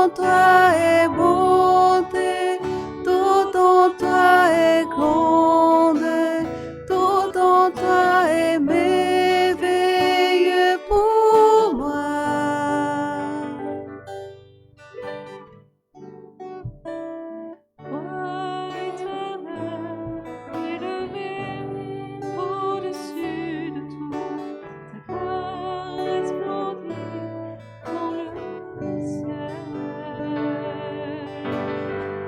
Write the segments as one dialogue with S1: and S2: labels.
S1: en toi est bonté, tout en toi est grande, tout en toi est merveilleux pour moi.
S2: Roi éternel, élevé au-dessus de tout, ta gloire resplendit dans le ciel.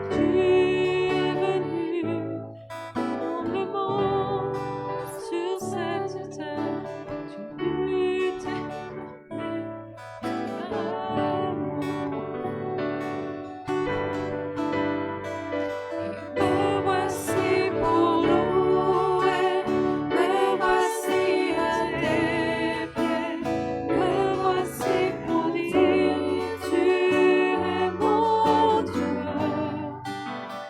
S2: Tu es venu dans le monde, sur cette terre, tu luttais pour l'amour. Me voici pour louer, me voici à tes pieds, me voici pour dire tu es mon Dieu,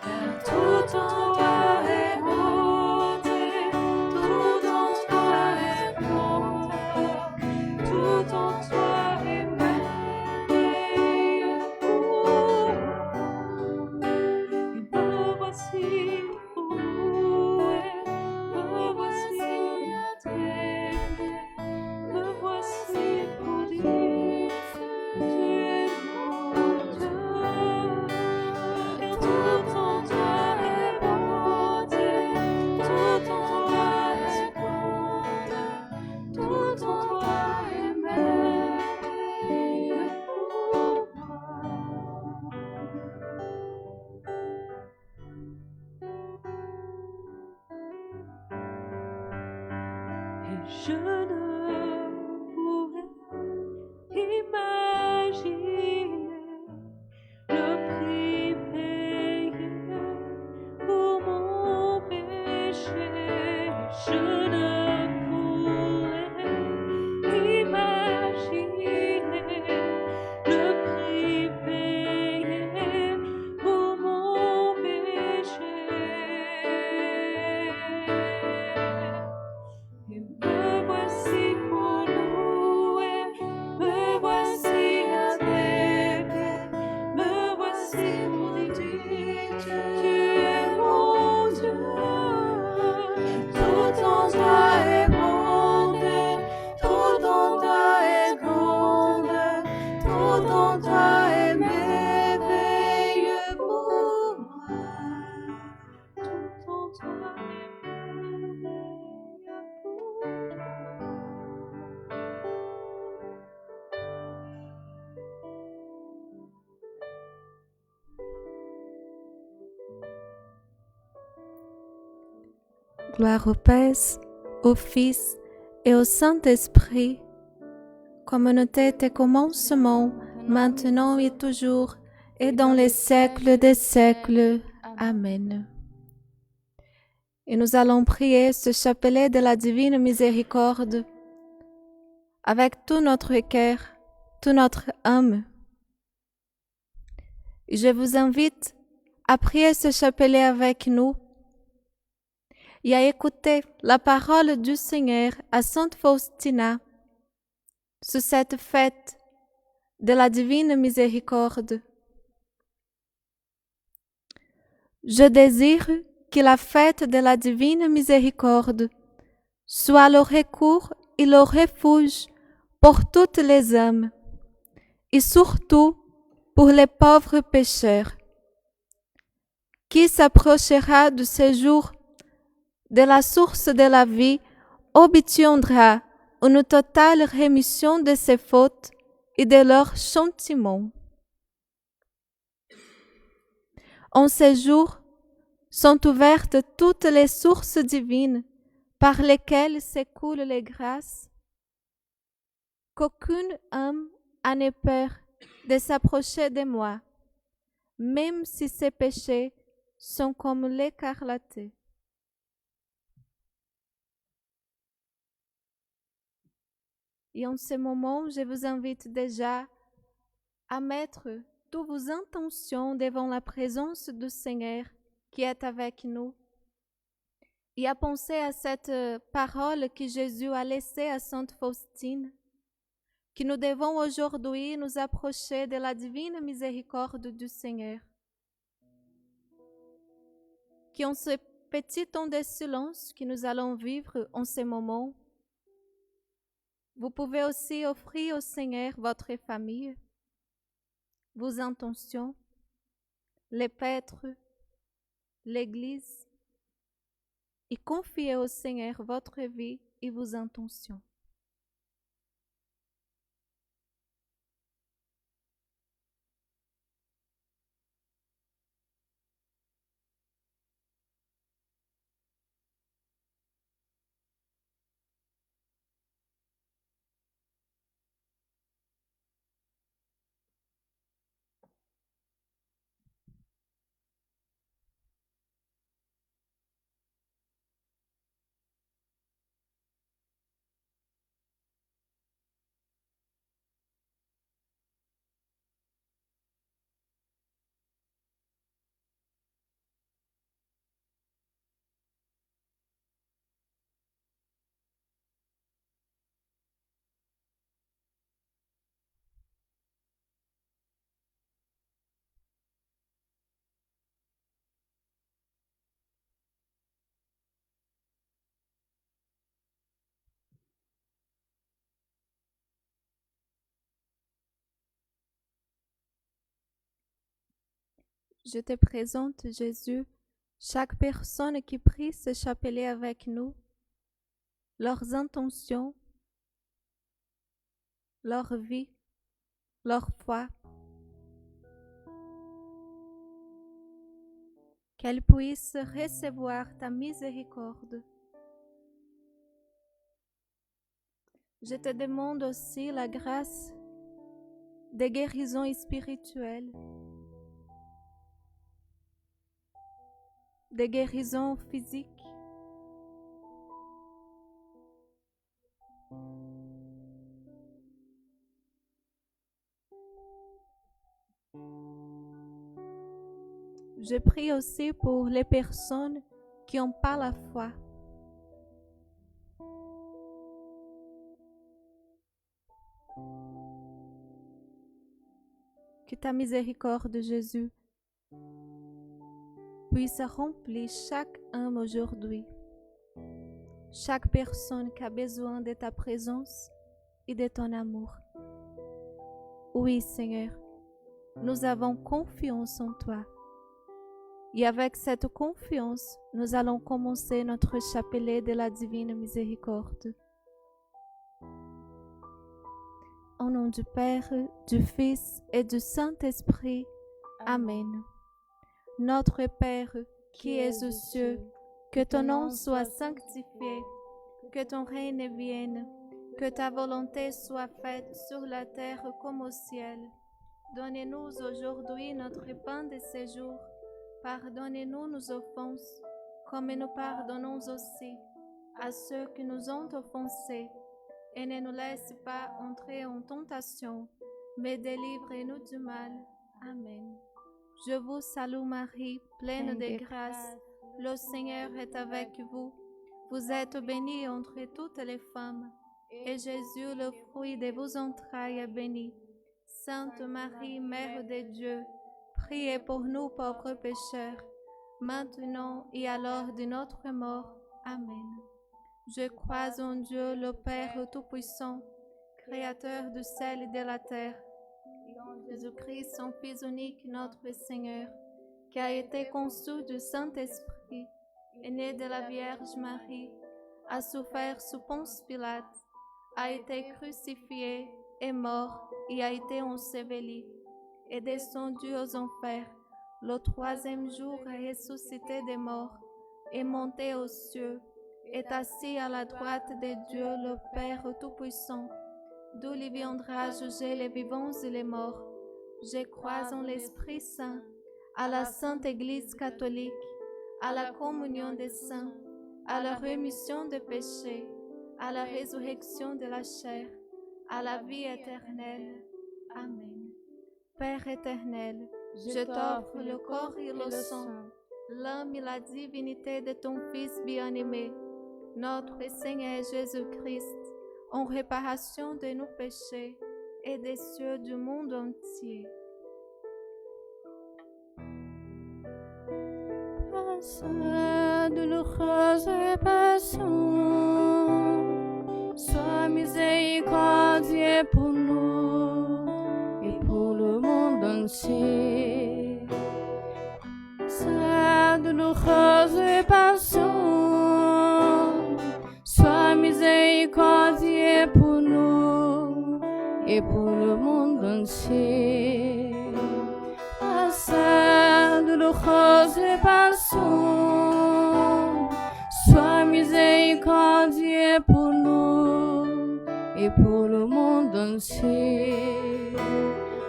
S2: car tout en toi est beauté, tout en toi est grandeur, tout en toi est merveilleux pour moi. Me voici pour louer, me voici à tes pieds, me voici pour dire tu es mon Dieu, car tout en toi est beauté, tout en toi est grandeur, tout en toi est merveilleux pour moi. Et je ne pourrais imaginer le prix payé pour mon péché. Je ne pourrais imaginer le prix payé pour mon péché. Et me voici pour louer, me voici à tes pieds, me voici pour dire tu es mon Dieu. Tout en toi est bonté, tout en toi est grande, tout en toi est merveilleux pour moi. Tout en toi est merveilleux pour moi.
S3: Gloire au Père, au Fils et au Saint-Esprit, comme on était au commencement, maintenant et toujours, et dans les siècles des siècles. Amen. Et nous allons prier ce chapelet de la divine miséricorde avec tout notre cœur, toute notre âme. Je vous invite à prier ce chapelet avec nous et à écouter la parole du Seigneur à Sainte Faustina sur cette fête de la divine miséricorde. Je désire que la fête de la divine miséricorde soit le recours et le refuge pour toutes les âmes, et surtout pour les pauvres pécheurs. Qui s'approchera du séjour de la source de la vie obtiendra une totale rémission de ses fautes et de leurs châtiments. En ces jours sont ouvertes toutes les sources divines par lesquelles s'écoulent les grâces. Qu'aucune âme en ait peur de s'approcher de moi, même si ses péchés sont comme l'écarlate. Et en ce moment, je vous invite déjà à mettre toutes vos intentions devant la présence du Seigneur qui est avec nous et à penser à cette parole que Jésus a laissée à Sainte Faustine, que nous devons aujourd'hui nous approcher de la divine miséricorde du Seigneur. Qu'en ce petit temps de silence que nous allons vivre en ce moment, vous pouvez aussi offrir au Seigneur votre famille, vos intentions, les prêtres, l'Église, et confier au Seigneur votre vie et vos intentions. Je te présente, Jésus, chaque personne qui prie ce chapelet avec nous, leurs intentions, leur vie, leur foi, qu'elles puissent recevoir ta miséricorde. Je te demande aussi la grâce des guérisons spirituelles, des guérisons physiques, je prie aussi pour les personnes qui n'ont pas la foi. Que ta miséricorde, Jésus, puisse remplir chaque âme aujourd'hui, chaque personne qui a besoin de ta présence et de ton amour. Oui, Seigneur, nous avons confiance en toi. Et avec cette confiance, nous allons commencer notre chapelet de la divine miséricorde. Au nom du Père, du Fils et du Saint-Esprit. Amen. Notre Père, qui es aux cieux, que ton nom soit sanctifié, que ton règne vienne, que ta volonté soit faite sur la terre comme au ciel. Donne-nous aujourd'hui notre pain de ce jour. Pardonnez-nous nos offenses, comme nous pardonnons aussi à ceux qui nous ont offensés. Et ne nous laisse pas entrer en tentation, mais délivre-nous du mal. Amen. Je vous salue Marie, pleine de grâce. Le Seigneur est avec vous. Vous êtes bénie entre toutes les femmes, et Jésus, le fruit de vos entrailles, est béni. Sainte Marie, Mère de Dieu, priez pour nous pauvres pécheurs, maintenant et à l'heure de notre mort. Amen. Je crois en Dieu, le Père Tout-Puissant, Créateur du ciel et de la terre, et en Jésus-Christ, son Fils unique, notre Seigneur, qui a été conçu du Saint-Esprit, est né de la Vierge Marie, a souffert sous Ponce Pilate, a été crucifié, est mort et a été enseveli, est descendu aux enfers. Le troisième jour est ressuscité des morts, est monté aux cieux, est assis à la droite de Dieu le Père Tout-Puissant, d'où il viendra juger les vivants et les morts. Je crois en l'Esprit Saint, à la Sainte Église catholique, à la communion des saints, à la rémission des péchés, à la résurrection de la chair, à la vie éternelle. Amen. Père éternel, je t'offre le corps et le sang, l'âme et la divinité de ton Fils bien-aimé, notre Seigneur Jésus-Christ, en réparation de nos péchés, et des cieux du monde entier.
S2: Par sa douloureuse passion, sois miséricordieux pour nous et pour le monde entier. Sa douloureuse passion, sois miséricordieux pour nous et pour le monde entier. Par sa douloureuse passion, sois miséricordieux pour nous et pour le monde entier.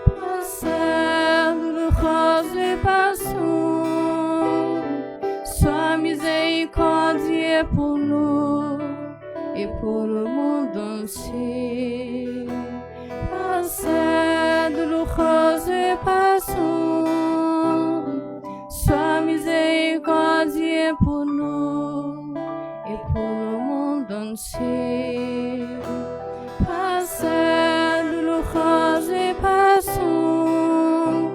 S2: Par sa douloureuse passion, sois miséricordieux pour nous et pour le monde entier. Par sa douloureuse passion, sois miséricordieux pour nous et pour le monde entier. Par sa douloureuse passion,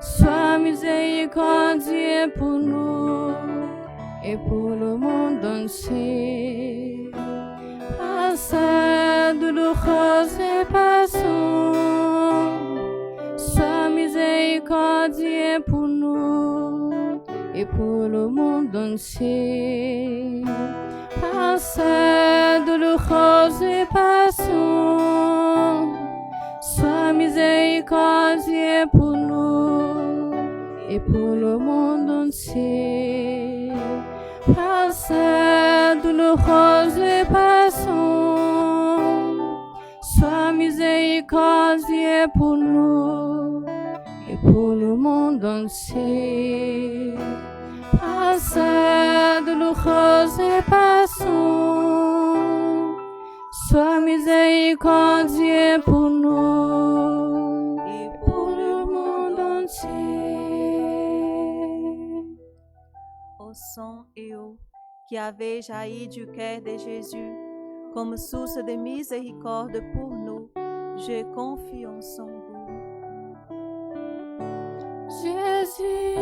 S2: sois miséricordieux pour nous et pour le monde entier. Par sa douloureuse passion, sois miséricordieux pour nous et pour le monde entier. Par sa douloureuse passion, sois miséricordieux pour nous et pour le monde entier. Par sa douloureuse passion, sois miséricordieux pour nous et pour le monde entier. Par sa douloureuse passion, sois miséricordieux pour nous et pour le monde entier.
S1: Ô sang et eau qui avez jailli du cœur de Jésus, comme source de miséricorde pour nous, j'ai confiance en vous.
S2: Jésus,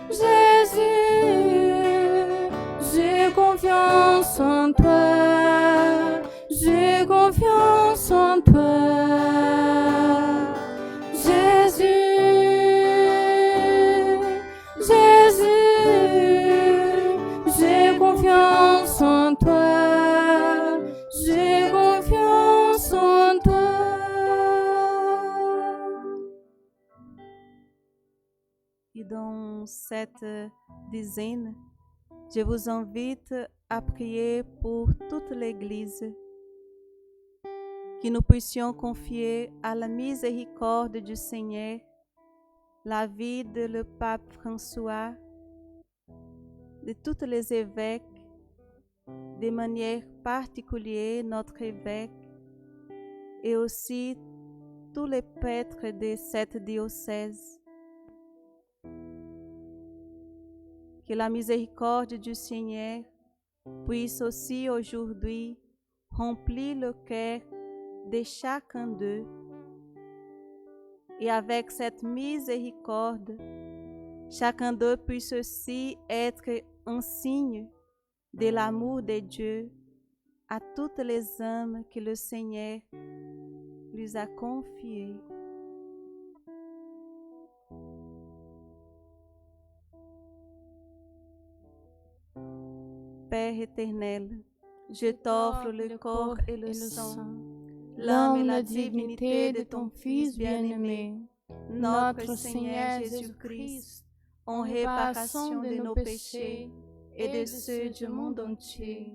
S2: Jésus, j'ai confiance en toi, j'ai confiance en toi. Jésus, Jésus, j'ai confiance en toi, j'ai confiance en toi.
S1: Et dans cette dizaine, je vous invite à prier pour toute l'Église, que nous puissions confier à la miséricorde du Seigneur la vie de le pape François, de tous les évêques, de manière particulière notre évêque et aussi tous les prêtres de cette diocèse. Que la miséricorde du Seigneur puisse aussi aujourd'hui remplir le cœur de chacun d'eux. Et avec cette miséricorde, chacun d'eux puisse aussi être un signe de l'amour de Dieu à toutes les âmes que le Seigneur lui a confiées. Père éternel, je t'offre le corps et le sang, l'âme et la divinité de ton Fils bien-aimé, notre Seigneur Jésus-Christ, en réparation de nos péchés et de ceux du monde entier.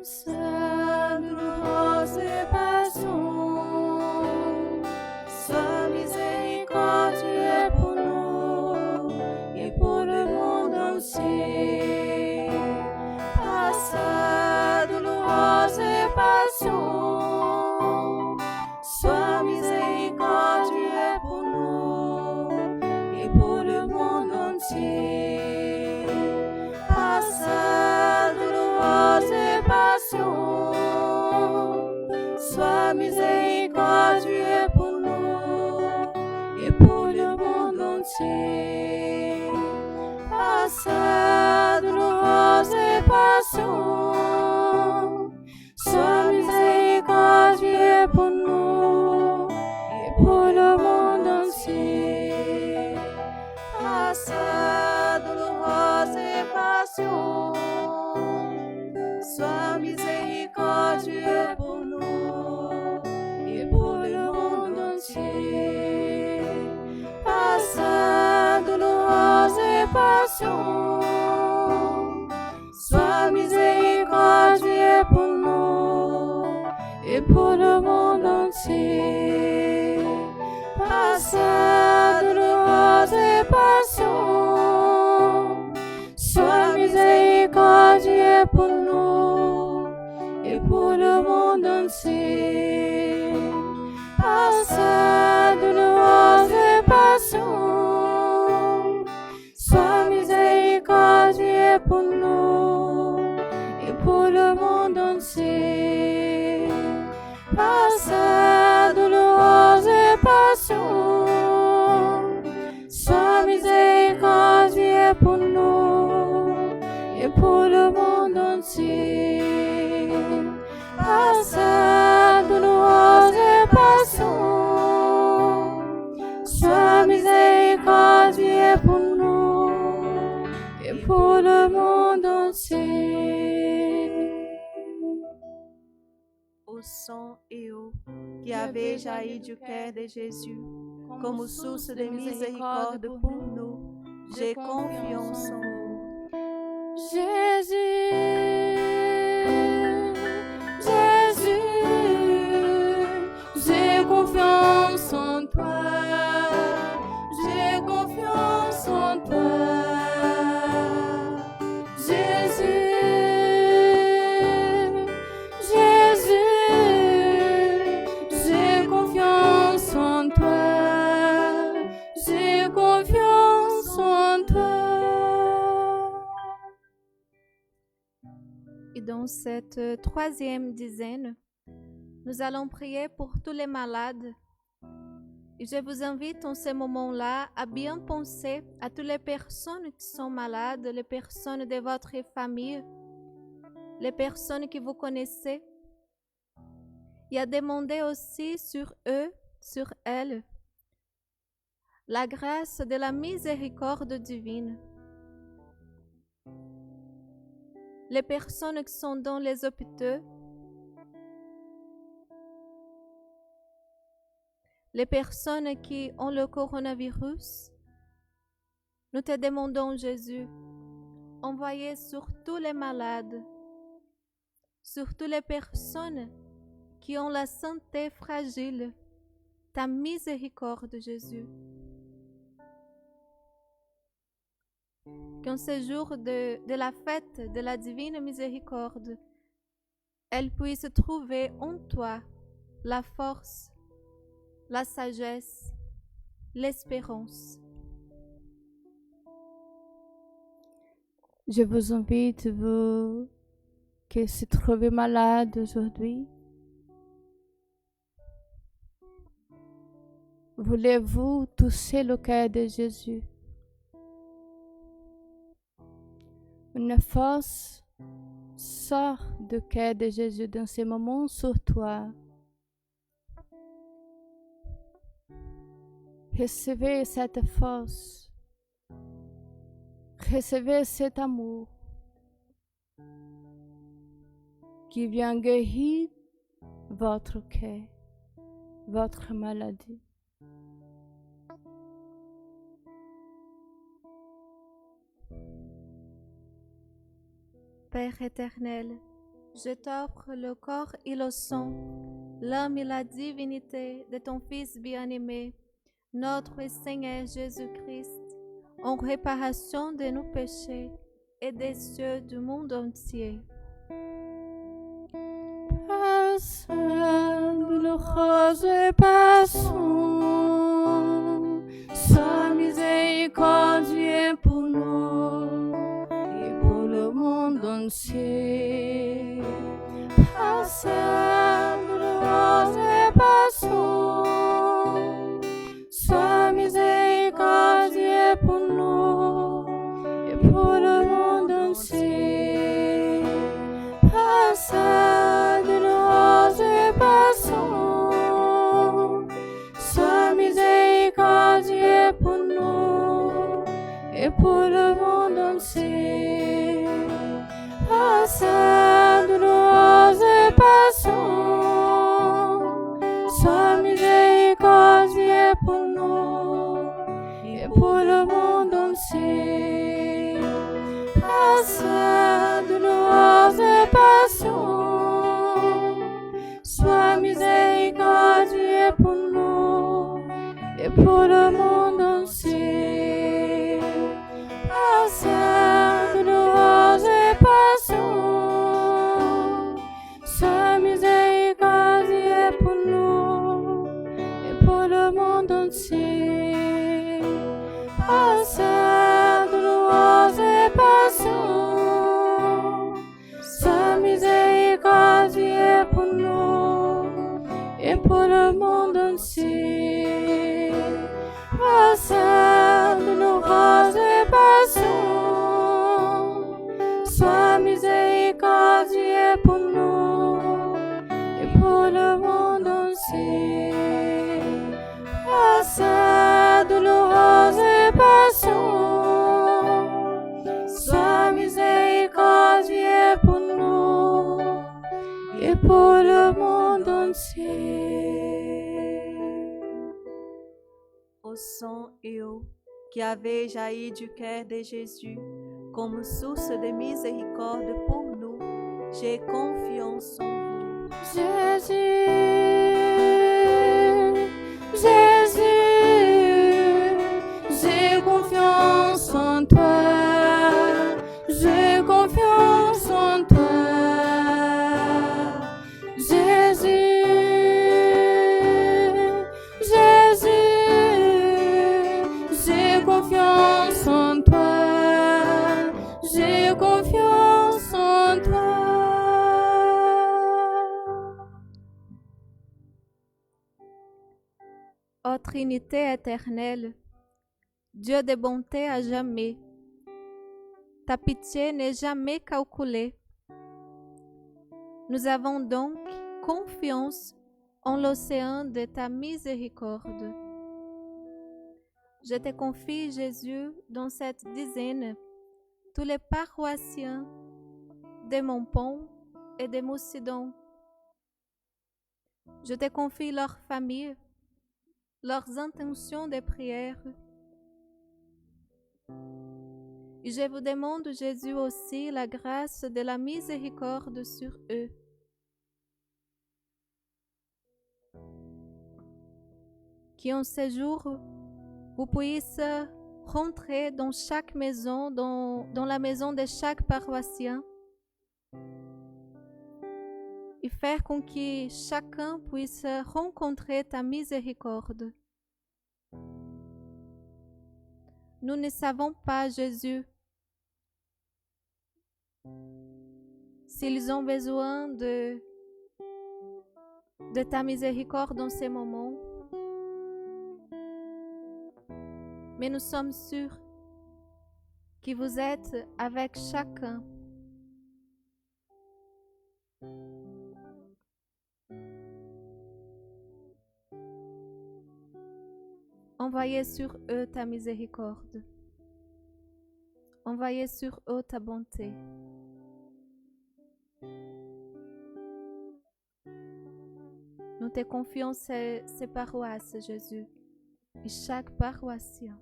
S1: Sa douloureuse passion, sois miséricordieux pour nous et pour le monde entier. Par sa douloureuse passion, sois miséricordieux pour nous et pour le monde entier. Par sa douloureuse passion,
S2: sois miséricordieux pour nous et pour le monde entier. Par sa douloureuse passion, sois miséricordieux pour nous et pour le monde entier. Par sa douloureuse passion, sois miséricordieux pour nous et pour le monde entier. Par sa douloureuse passion, sois miséricordieux pour nous et pour le monde entier. Par sa douloureuse passion, sois miséricordieux pour nous et pour le monde entier. Par sa douloureuse passion, sois miséricordieux pour nous et pour le monde entier. Par sa douloureuse passion, sois miséricordieux pour nous et pour le monde entier. Par sa douloureuse passion, sois miséricordieux pour nous et pour le monde entier.
S1: Au sang et eau qui avait jailli du cœur de Jésus, comme source de miséricorde pour nous, j'ai confiance en vous.
S2: Jésus, Jésus, j'ai confiance en toi, j'ai confiance en toi. Jésus, Jésus, j'ai confiance en toi, j'ai confiance en toi.
S3: Et dans cette troisième dizaine, nous allons prier pour tous les malades. Et je vous invite en ce moment-là à bien penser à toutes les personnes qui sont malades, les personnes de votre famille, les personnes que vous connaissez, et à demander aussi sur eux, sur elles, la grâce de la miséricorde divine. Les personnes qui sont dans les hôpitaux, les personnes qui ont le coronavirus, nous te demandons, Jésus, envoyez sur tous les malades, sur toutes les personnes qui ont la santé fragile, ta miséricorde, Jésus. Qu'en ce jour de la fête de la divine miséricorde, elle puisse trouver en toi la force, la sagesse, l'espérance.
S2: Je vous invite, vous qui se trouvez malade aujourd'hui, voulez-vous toucher le cœur de Jésus? Une force sort du cœur de Jésus dans ces moments sur toi. Recevez cette force. Recevez cet amour qui vient guérir votre cœur, votre maladie.
S3: Père éternel, je t'offre le corps et le sang, l'âme et la divinité de ton Fils bien-aimé, notre Seigneur Jésus-Christ, en réparation de nos péchés et des cieux du monde entier.
S2: Par sa douloureuse passion, sois miséricordieux pour nous et pour le monde entier. Par sa douloureuse est pour nous et pour le monde entier. Par sa douloureuse passion, sois miséricordieux pour nous et pour le monde entier. Par sa douloureuse passion, sois miséricordieux pour nous et pour le monde entier. Par sa douloureuse passion, sois miséricordieux pour nous et pour le monde entier. Par sa douloureuse passion, sois miséricordieux pour nous et pour le monde entier. Par sa douloureuse passion, sois miséricordieux pour nous et pour le monde entier.
S1: Au sang et eau qui avait jailli du cœur de Jésus comme source de miséricorde pour nous, j'ai confiance en vous.
S2: Jésus, Jésus, j'ai confiance en toi, j'ai confiance en toi. Jésus, Jésus, j'ai confiance en toi, j'ai confiance en toi.
S3: Ô Trinité éternelle, Dieu de bonté à jamais, ta pitié n'est jamais calculée. Nous avons donc confiance en l'océan de ta miséricorde. Je te confie, Jésus, dans cette dizaine, tous les paroissiens de Montpont et de Moussidon. Je te confie leurs familles, leurs intentions de prière. Et je vous demande, Jésus, aussi la grâce de la miséricorde sur eux. Qu'en ce jour, vous puissiez rentrer dans chaque maison, dans la maison de chaque paroissien, et faire con que chacun puisse rencontrer ta miséricorde. Nous ne savons pas, Jésus, s'ils ont besoin de ta miséricorde dans ces moments. Mais nous sommes sûrs que vous êtes avec chacun. Envoyez sur eux ta miséricorde. Envoyez sur eux ta bonté. Nous te confions ces paroisses, Jésus, et chaque paroissien.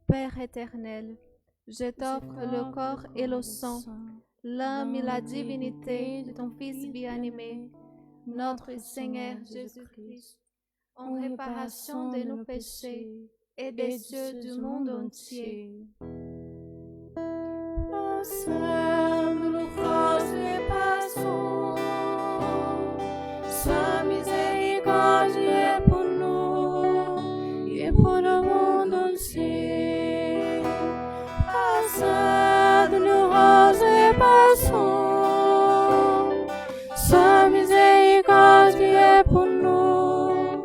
S3: Père éternel, je t'offre le corps et le sang, l'âme et la divinité de ton Fils bien-aimé, notre Seigneur Jésus-Christ, en réparation de nos péchés et des ceux du monde entier.
S2: Sois miséricordieux pour nous et pour le monde entier. Par sa douloureuse passion, sois miséricordieux pour nous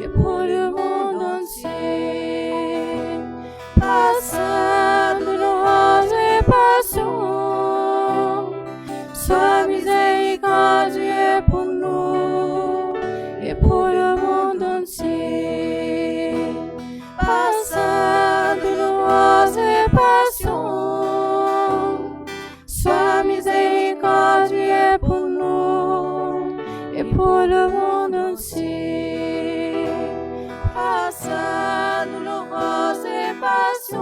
S2: et pour le monde entier. Par sa douloureuse passion, sois miséricordieux pour nous et pour le monde entier. Par sa douloureuse passion, sois miséricordieux pour nous et pour le monde entier.
S3: passion.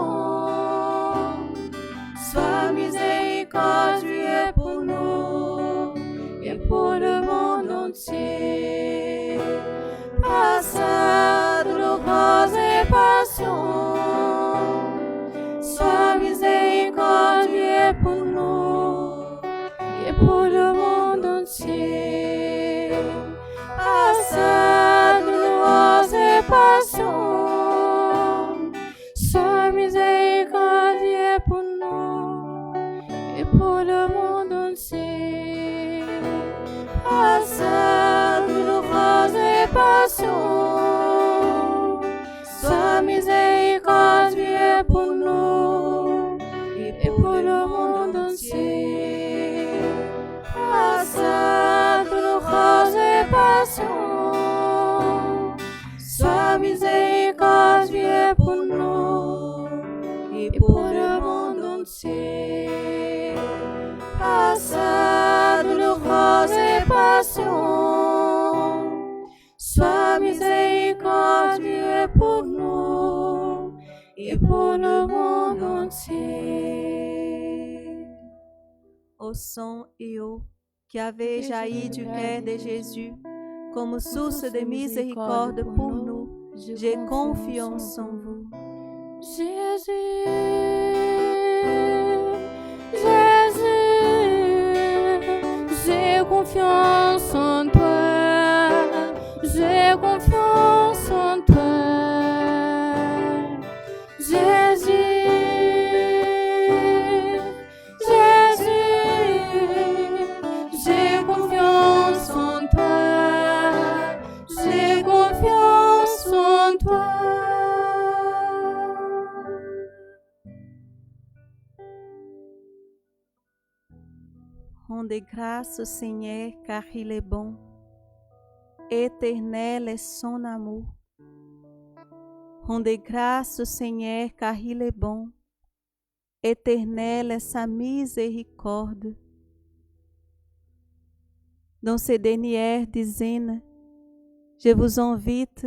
S3: Sois miséricordieux pour nous et pour le monde entier. Par sa douloureuse passion, sois miséricordieux pour nous et pour le monde entier. Par sa douloureuse passion, sois miséricordieux pour nous et pour le monde entier. Par sa douloureuse passion, sois miséricordieux pour nous et pour le monde entier. Par sa douloureuse passion, sois miséricordieux pour nous et pour le monde entier. Par sa douloureuse passion, sois miséricordieux pour nous et pour le monde entier.
S1: Ô sang et eau qui avait jailli du cœur de Jésus, comme source de miséricorde pour nous, j'ai confiance en vous.
S3: Jésus, Jésus, j'ai confiance en toi, j'ai confiance en toi. Jésus, Jésus, j'ai confiance en toi, j'ai confiance en toi.
S1: Rendez grâce au Seigneur car il est bon. Éternel est son amour. Rendez grâce au Seigneur car il est bon. Éternelle est sa miséricorde. Dans ces dernières dizaines, je vous invite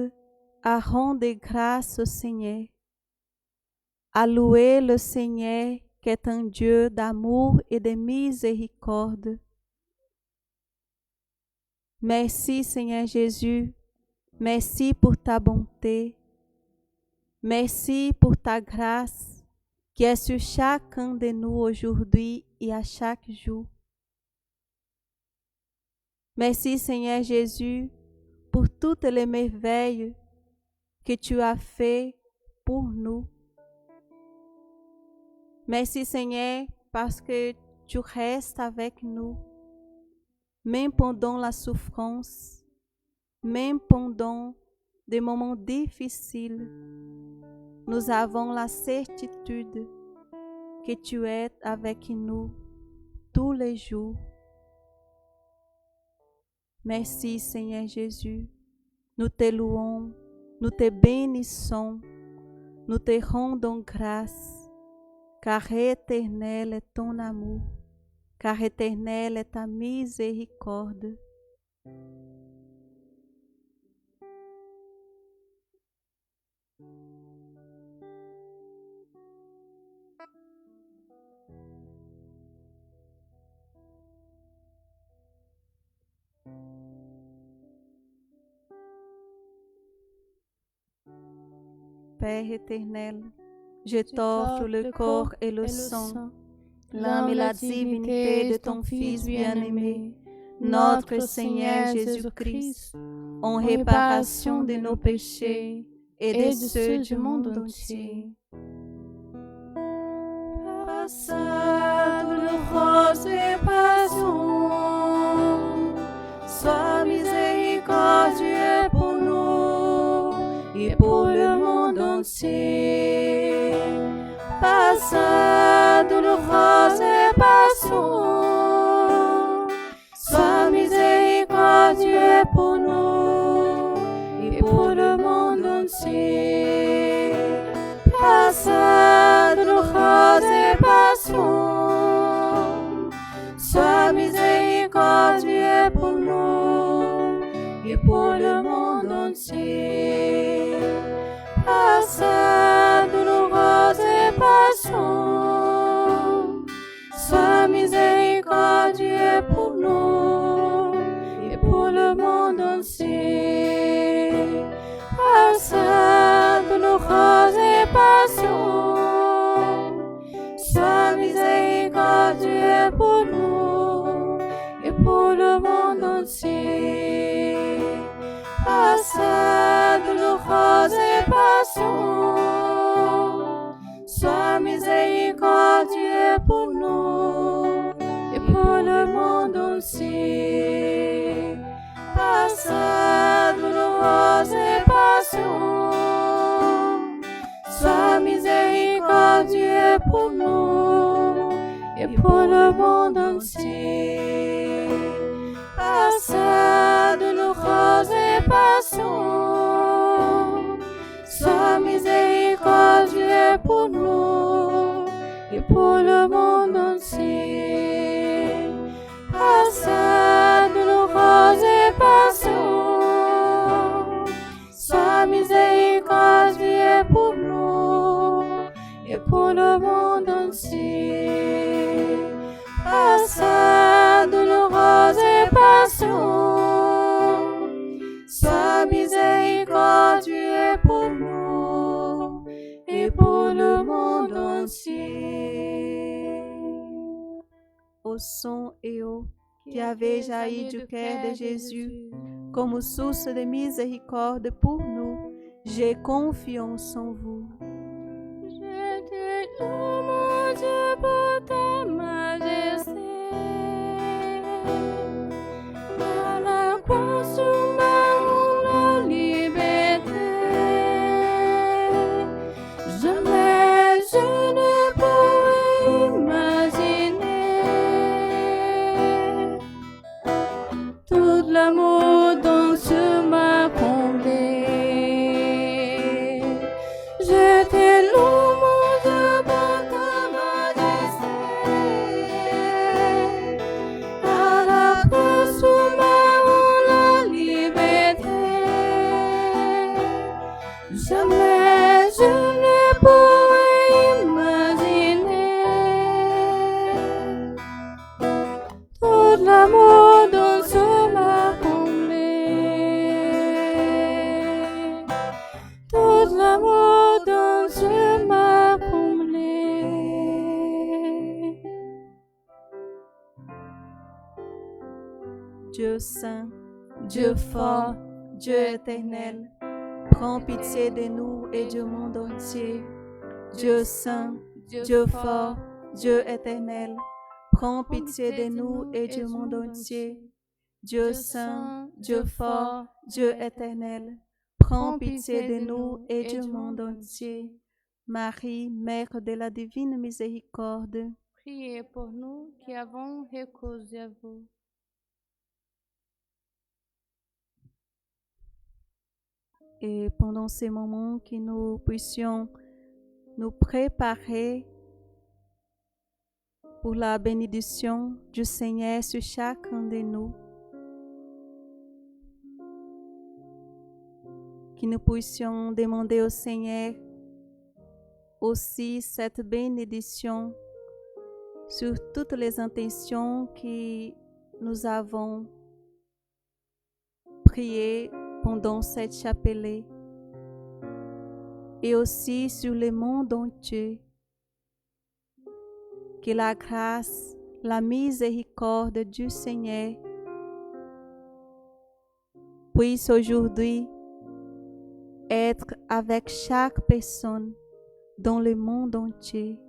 S1: à rendre grâce au Seigneur, à louer le Seigneur qui est un Dieu d'amour et de miséricorde. Merci Seigneur Jésus, merci pour ta bonté, merci pour ta grâce qui est sur chacun de nous aujourd'hui et à chaque jour. Merci Seigneur Jésus pour toutes les merveilles que tu as faites pour nous. Merci Seigneur parce que tu restes avec nous, même pendant la souffrance, même pendant des moments difficiles. Nous avons la certitude que tu es avec nous tous les jours. Merci Seigneur Jésus, nous te louons, nous te bénissons, nous te rendons grâce. Car éternel est ton amour, car éternelle est ta miséricorde. Père éternel, je t'offre le corps et le sang, l'âme et la divinité de ton Fils bien-aimé, notre Seigneur Jésus-Christ, en réparation de nos péchés et de ceux du monde entier.
S3: Par sa douloureuse passion, sois miséricordieux pour nous et pour le monde entier. Par sa douloureuse passion, sois miséricordieux pour nous et pour le monde entier. Par sa douloureuse passion, sois miséricordieux pour nous et pour le monde entier. Par sa douloureuse
S2: sa douloureuse passion, sois miséricordieux pour nous et pour le monde entier. Par sa douloureuse passion, sois miséricordieux pour nous et pour le monde entier. Par sa douloureuse passion, sois miséricordieux pour nous et pour le monde entier. Par sa douloureuse passion, sois miséricordieux pour nous et pour le monde entier.
S1: Au sang et eau qui avait jailli du cœur de Jésus comme source de miséricorde pour nous, j'ai confiance en vous.
S2: Je te loue, mon Dieu, pour ta majesté. À la croix, sous ma liberté. Jamais je ne pourrais imaginer tout l'amour dont tu m'as comblé. Je te loue, mon Dieu, pour ta majesté. À la croix, sous la liberté. Jamais je ne pourrais imaginer tout l'amour dont tu m'as comblé. Tout l'amour dont tu m'as comblé.
S1: Dieu saint, Dieu fort, Dieu éternel, prends pitié de nous et du monde entier. Dieu saint, Dieu fort, Dieu éternel, prends pitié de nous et du monde entier. Dieu saint, Dieu fort, Dieu éternel, prends pitié de nous et du monde entier. Marie, Mère de la divine miséricorde,
S2: Priez pour nous qui avons recours à vous.
S1: et pendant ces moments que nous puissions nous préparer pour la bénédiction du Seigneur sur chacun de nous. Que nous puissions demander au Seigneur aussi cette bénédiction sur toutes les intentions que nous avons priées pendant cette chapelet et aussi sur le monde entier. Que la grâce, la miséricorde du Seigneur puisse aujourd'hui être avec chaque personne dans le monde entier.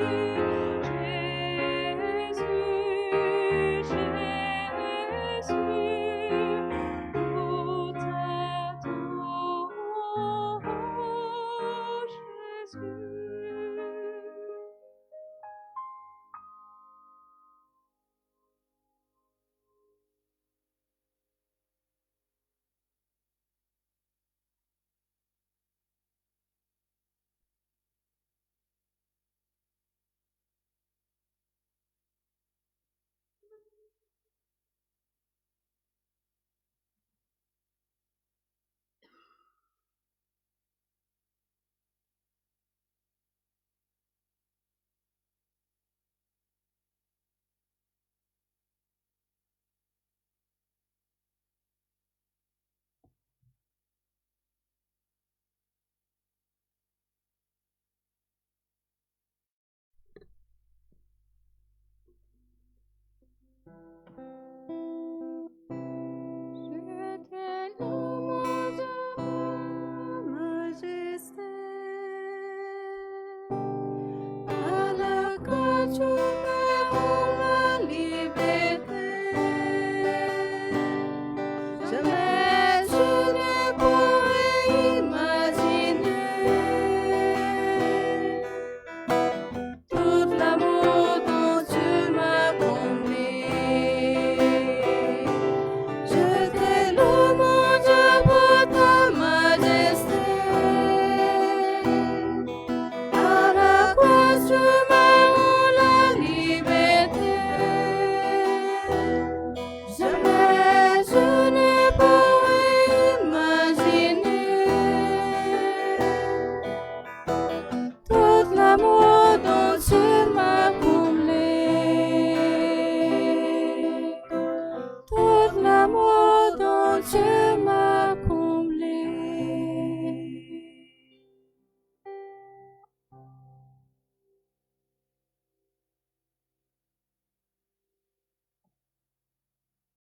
S1: vie.